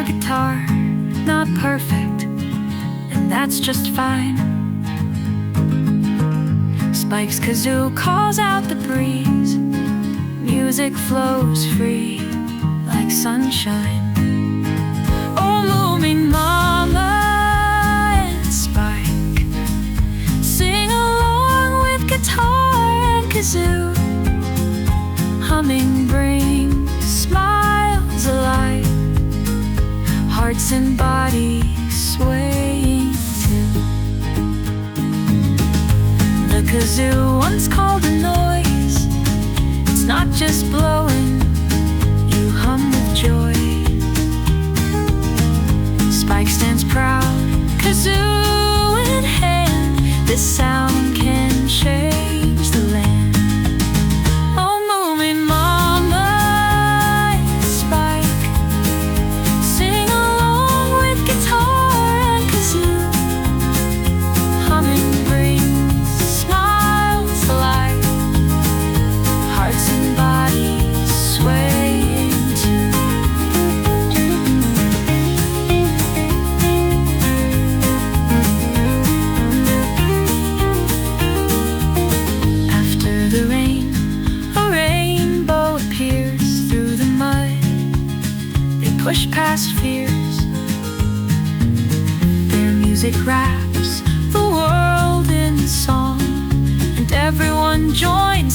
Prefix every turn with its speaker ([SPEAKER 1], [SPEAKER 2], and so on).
[SPEAKER 1] your guitar, not perfect, and that's just fine. Spike's kazoo calls out the breeze. Music flows free like sunshine. Oh, Moomin Mama and Spike sing along with guitar and kazoo. Humming brings smiles alive, hearts and bodies swaying too. The kazoo once called a noise. It's not just blowing, you hum with joy. Spike stands proud, kazoo in hand. This sound can change the land. Oh, Moomin Mama and Spike sing along with guitar and kazoo. Humming brings smiles alive, hearts and bodies swaying too. After the rain, a rainbow appears through the mud. They push past fears. Their music wraps the world in song, and everyone joins